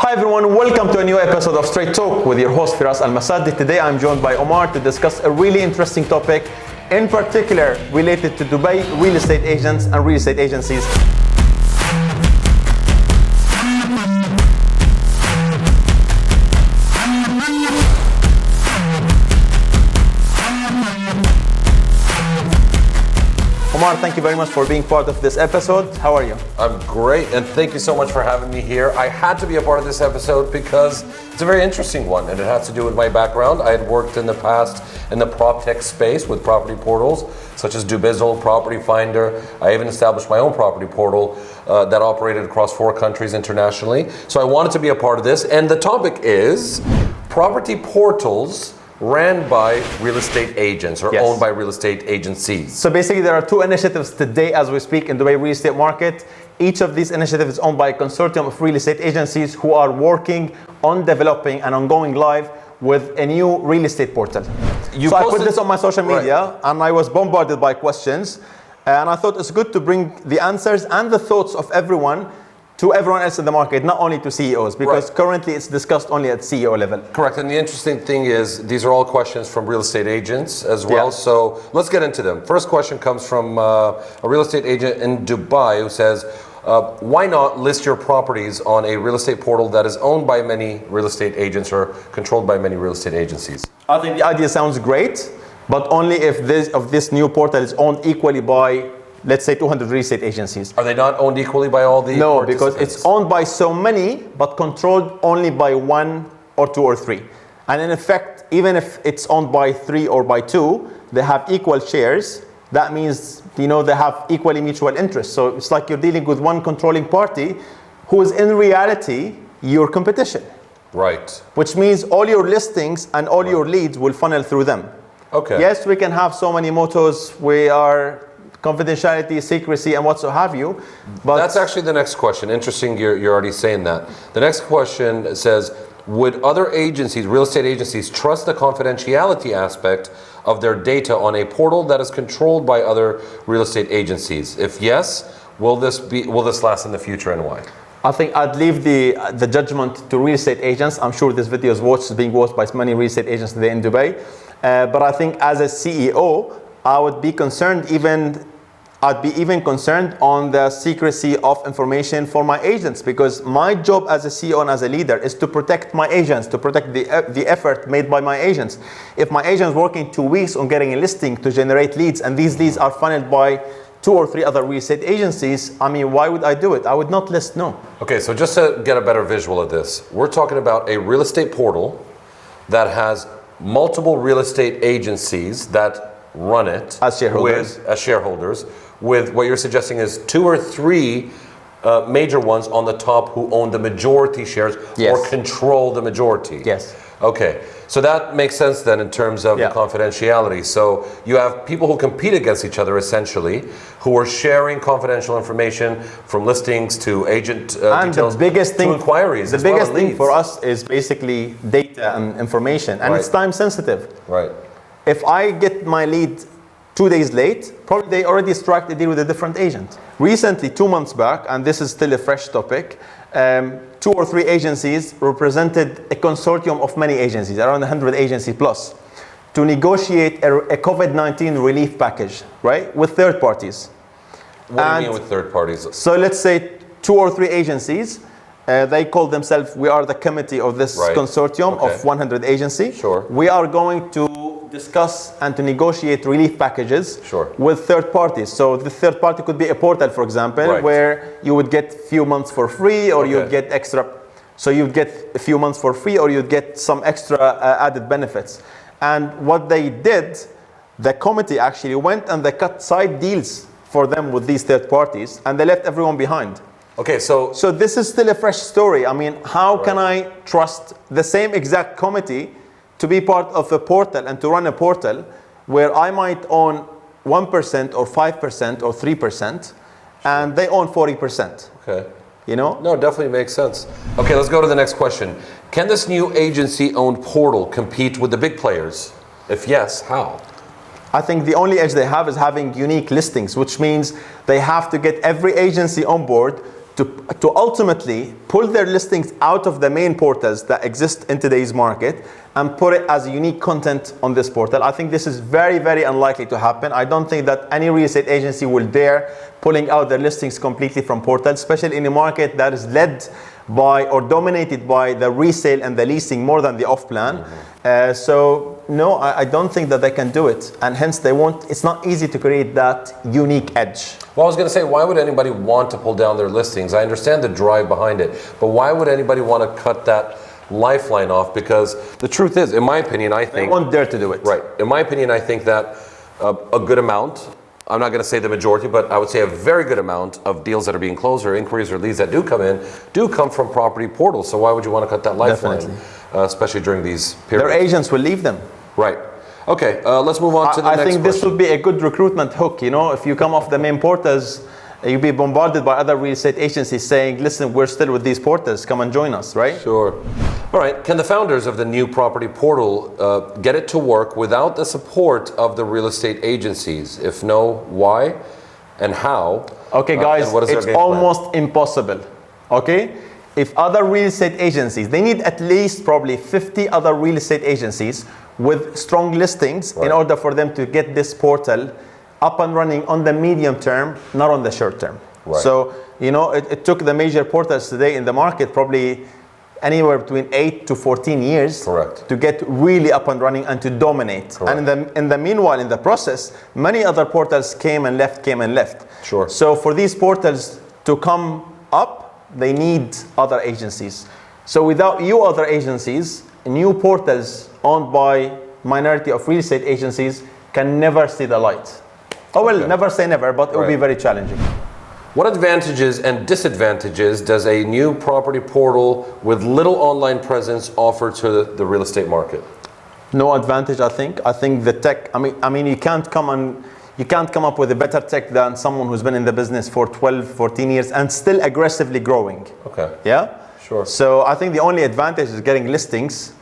Hi everyone, welcome to a new episode of Straight Talk with your host Firas Al-Masadi. Today I'm joined by Omar to discuss a really interesting topic, in particular related to Dubai real estate agents and real estate agencies. Omar, thank you very much for being part of this episode. How are you? I'm great, and thank you so much for having me here. I had to be a part of this episode because it's a very interesting one, and it has to do with my background. I had worked in the past in the prop tech space with property portals, such as Dubizzle, Property Finder. I even established my own property portal that operated across 4 countries internationally. So I wanted to be a part of this, and the topic is property portals ran by real estate agents or owned by real estate agencies. So basically there are 2 initiatives today as we speak in the Dubai real estate market. Each of these initiatives is owned by a consortium of real estate agencies who are working on developing and on going live with a new real estate portal. So I put this on my social media and I was bombarded by questions, and I thought it's good to bring the answers and the thoughts of everyone to everyone else in the market, not only to CEOs, because currently it's discussed only at CEO level. Correct, and the interesting thing is these are all questions from real estate agents as well, so let's get into them. First question comes from a real estate agent in Dubai who says, why not list your properties on a real estate portal that is owned by many real estate agents or controlled by many real estate agencies? I think the idea sounds great, but only if this new portal is owned equally by, let's say, 200 real estate agencies. Are they not owned equally by all the No, because it's owned by so many, but controlled only by 1 or 2 or 3. And in effect, even if it's owned by 3 or by 2, they have equal shares. That means, they have equally mutual interests. So it's like you're dealing with one controlling party who is in reality your competition. Right. Which means all your listings and all your leads will funnel through them. Okay. Yes, we can have so many mottos. We are confidentiality, secrecy, and what so have you. But that's actually the next question. Interesting, you're already saying that. The next question says, would other agencies, real estate agencies, trust the confidentiality aspect of their data on a portal that is controlled by other real estate agencies? If yes, will this last in the future, and why? I think I'd leave the judgment to real estate agents. I'm sure this video is being watched by many real estate agents today in Dubai. But I think as a CEO, I would be concerned I'd be even concerned on the secrecy of information for my agents, because my job as a CEO and as a leader is to protect my agents, to protect the effort made by my agents. If my agent is working 2 weeks on getting a listing to generate leads, and these leads are funneled by 2 or 3 other real estate agencies, I mean, why would I do it? I would not list, no. Okay, so just to get a better visual of this, we're talking about a real estate portal that has multiple real estate agencies that run it as shareholders, with what you're suggesting is 2 or 3 major ones on the top who own the majority shares or control the majority. Yes. Okay, so that makes sense then in terms of the confidentiality. So you have people who compete against each other essentially, who are sharing confidential information from listings to agent and details the biggest thing, to inquiries. The biggest thing for us is basically data and information, and it's time sensitive. Right. If I get my lead 2 days late, probably they already struck a deal with a different agent. Recently, 2 months back, and this is still a fresh topic, 2 or 3 agencies represented a consortium of many agencies, around 100 agencies plus, to negotiate a COVID-19 relief package, right, with third parties. What do you mean with third parties? So let's say 2 or 3 agencies, they call themselves, we are the committee of this consortium of 100 agencies. Sure. We are going to discuss and to negotiate relief packages with third parties. So the third party could be a portal, for example, where you would get a few months for free, or you'd get extra. So you'd get a few months for free, or you'd get some extra added benefits. And what they did, the committee actually went and they cut side deals for them with these third parties, and they left everyone behind. Okay, so this is still a fresh story. I mean, how can I trust the same exact committee to be part of a portal and to run a portal where I might own 1% or 5% or 3% and they own 40%? Okay. No, definitely makes sense. Okay, let's go to the next question. Can this new agency-owned portal compete with the big players? If yes, how? I think the only edge they have is having unique listings, which means they have to get every agency on board to ultimately pull their listings out of the main portals that exist in today's market and put it as unique content on this portal. I think this is very, very unlikely to happen. I don't think that any real estate agency will dare pulling out their listings completely from portals, especially in a market that is led by or dominated by the resale and the leasing more than the off-plan. So no, I don't think that they can do it, and hence they won't. It's not easy to create that unique edge. Well, I was going to say, why would anybody want to pull down their listings? I understand the drive behind it, but why would anybody want to cut that lifeline off? Because the truth is, in my opinion, I think they won't dare to do it. Right. In my opinion, I think that a good amount, I'm not going to say the majority, but I would say a very good amount of deals that are being closed or inquiries or leads that do come in do come from property portals. So why would you want to cut that lifeline, especially during these periods? Their agents will leave them. Right. Okay, let's move on to the next question. I think this would be a good recruitment hook. You know, if you come off the main portals, you'll be bombarded by other real estate agencies saying, listen, we're still with these portals, come and join us, right? Sure. All right, can the founders of the new property portal get it to work without the support of the real estate agencies? If no, why and how? Okay, guys, it's almost impossible, okay? If other real estate agencies, they need at least probably 50 other real estate agencies with strong listings in order for them to get this portal up and running on the medium term, not on the short term. Right. So, you know, it took the major portals today in the market probably anywhere between 8 to 14 years to get really up and running and to dominate. And in the meanwhile, in the process, many other portals came and left. Sure. So for these portals to come up, they need other agencies. So without you other agencies, new portals owned by minority of real estate agencies can never see the light. Oh, well, never say never, but it will be very challenging. What advantages and disadvantages does a new property portal with little online presence offer to the real estate market? No advantage, I think. I think the tech, I mean, you can't come up with a better tech than someone who's been in the business for 12, 14 years and still aggressively growing. Okay. Yeah? Sure. So I think the only advantage is getting listings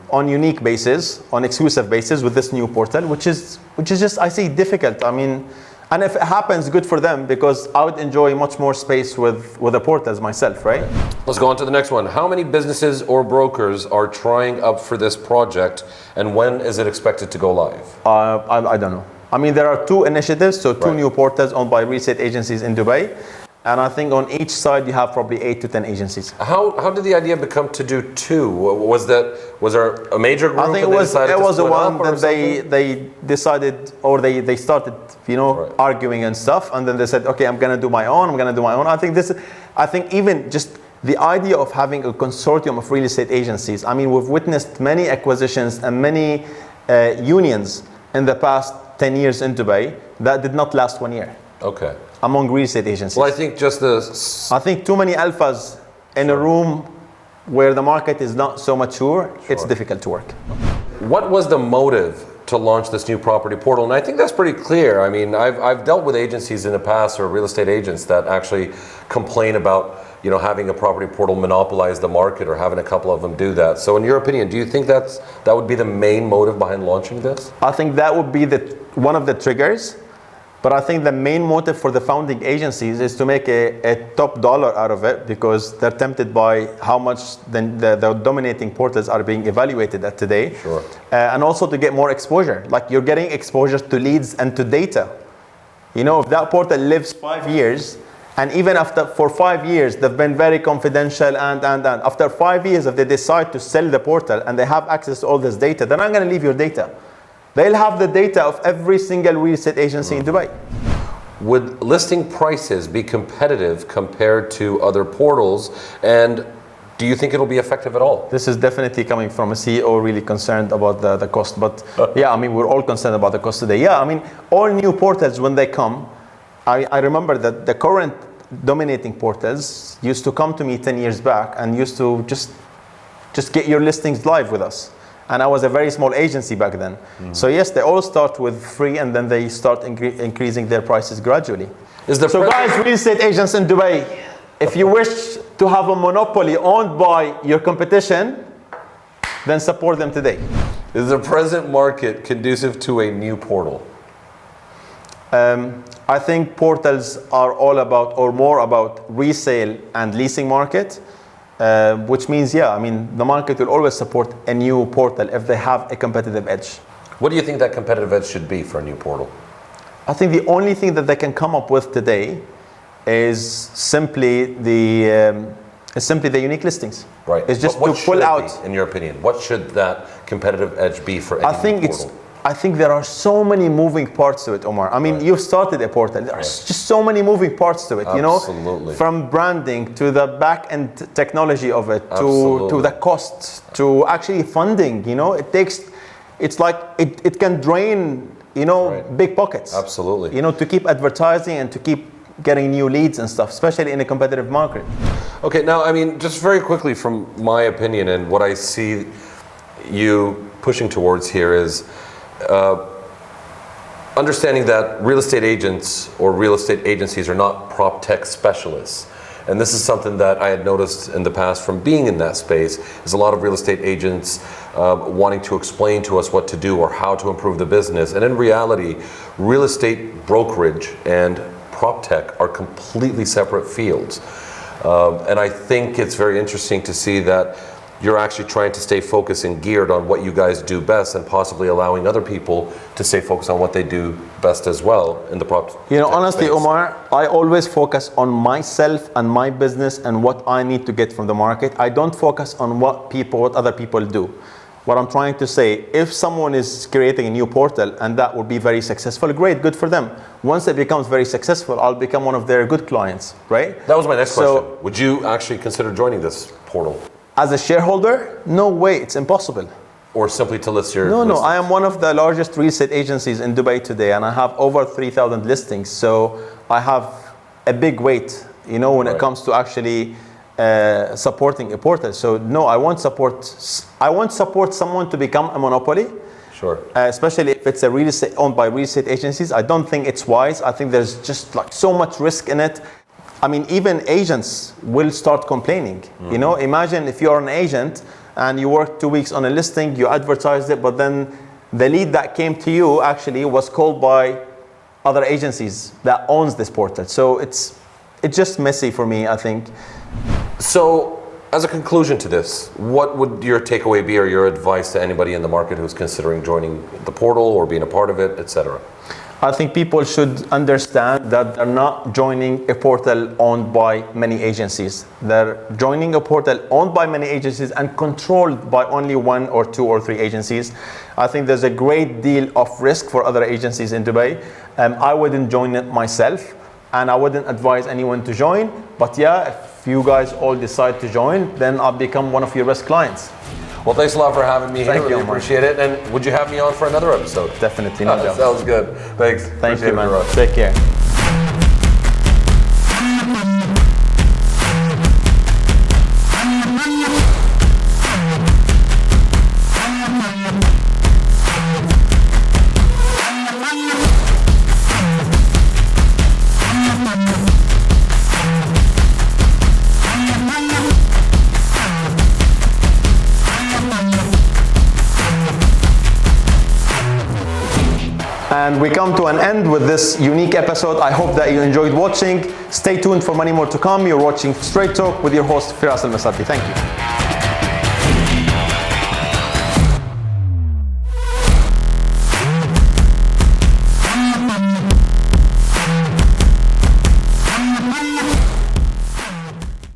on unique basis, on exclusive basis with this new portal, which is just, I see, difficult. I mean, and if it happens, good for them, because I would enjoy much more space with the portals myself, right? Let's go on to the next one. How many businesses or brokers are trying up for this project, and when is it expected to go live? I don't know. I mean, there are two initiatives, so two new portals owned by real estate agencies in Dubai. And I think on each side you have probably 8 to 10 agencies. How did the idea become to do two? Was there a major group? I think it was the one that they decided, or they started, you know, arguing and stuff, and then they said, okay, I'm gonna do my own. I think even just the idea of having a consortium of real estate agencies. I mean, we've witnessed many acquisitions and many unions in the past 10 years in Dubai that did not last 1 year. Okay. Among real estate agencies. Well, I think I think too many alphas in a room where the market is not so mature, it's difficult to work. What was the motive to launch this new property portal? And I think that's pretty clear. I mean, I've dealt with agencies in the past, or real estate agents, that actually complain about, you know, having a property portal monopolize the market, or having a couple of them do that. So in your opinion, do you think that would be the main motive behind launching this? I think that would be one of the triggers. But I think the main motive for the founding agencies is to make a top dollar out of it, because they're tempted by how much the dominating portals are being evaluated at today. Sure. And also to get more exposure. Like, you're getting exposure to leads and to data. You know, if that portal lives 5 years, and even for 5 years, they've been very confidential, and after 5 years, if they decide to sell the portal and they have access to all this data, they're not going to leave your data. They'll have the data of every single real estate agency in Dubai. Would listing prices be competitive compared to other portals? And do you think it'll be effective at all? This is definitely coming from a CEO really concerned about the cost. But yeah, I mean, we're all concerned about the cost today. Yeah, I mean, all new portals, when they come, I remember that the current dominating portals used to come to me 10 years back and used to just get your listings live with us. And I was a very small agency back then. So yes, they all start with free, and then they start increasing their prices gradually. So guys, real estate agents in Dubai, if you wish to have a monopoly owned by your competition, then support them today. Is the present market conducive to a new portal? I think portals are all about, or more about, resale and leasing market, which means, the market will always support a new portal if they have a competitive edge. What do you think that competitive edge should be for a new portal? I think the only thing that they can come up with today is simply the unique listings. Right. It's just what to pull out. In your opinion, what should that competitive edge be for any new portal? I think there are so many moving parts to it, Omar. You've started a portal. There are just so many moving parts to it. Absolutely. From branding to the back end technology of it, to the costs, to actually funding. It can drain, big pockets. Absolutely. To keep advertising and to keep getting new leads and stuff, especially in a competitive market. Okay, now, just very quickly, from my opinion and what I see you pushing towards here is understanding that real estate agents or real estate agencies are not prop tech specialists. And this is something that I had noticed in the past from being in that space, is a lot of real estate agents wanting to explain to us what to do or how to improve the business. And in reality, real estate brokerage and prop tech are completely separate fields. And I think it's very interesting to see that you're actually trying to stay focused and geared on what you guys do best, and possibly allowing other people to stay focused on what they do best as well in the prop tech honestly, space. Omar, I always focus on myself and my business and what I need to get from the market. I don't focus on what other people do. What I'm trying to say, if someone is creating a new portal and that will be very successful, great, good for them. Once it becomes very successful, I'll become one of their good clients, right? That was my next question. Would you actually consider joining this portal? As a shareholder, no way, it's impossible. Or simply to list your No, listings? I am one of the largest real estate agencies in Dubai today, and I have over 3,000 listings. So I have a big weight, when it comes to actually supporting a portal. So no, I won't support someone to become a monopoly. Sure. Especially if it's a real estate owned by real estate agencies. I don't think it's wise. I think there's just so much risk in it. Even agents will start complaining. Imagine if you're an agent and you worked 2 weeks on a listing, you advertised it, but then the lead that came to you actually was called by other agencies that owns this portal. So it's just messy for me, I think. So, as a conclusion to this, what would your takeaway be, or your advice to anybody in the market who's considering joining the portal or being a part of it, etc.? I think people should understand that they're not joining a portal owned by many agencies. They're joining a portal owned by many agencies and controlled by only 1 or 2 or 3 agencies. I think there's a great deal of risk for other agencies in Dubai. I wouldn't join it myself, and I wouldn't advise anyone to join. But if you guys all decide to join, then I'll become one of your best clients. Well, thanks a lot for having me here. Thank you, really appreciate it. And would you have me on for another episode? Definitely. That sounds good. Thanks. Thank you, man. Firas. Take care. And we come to an end with this unique episode. I hope that you enjoyed watching. Stay tuned for many more to come. You're watching Straight Talk with your host, Firas Al-Masati. Thank you.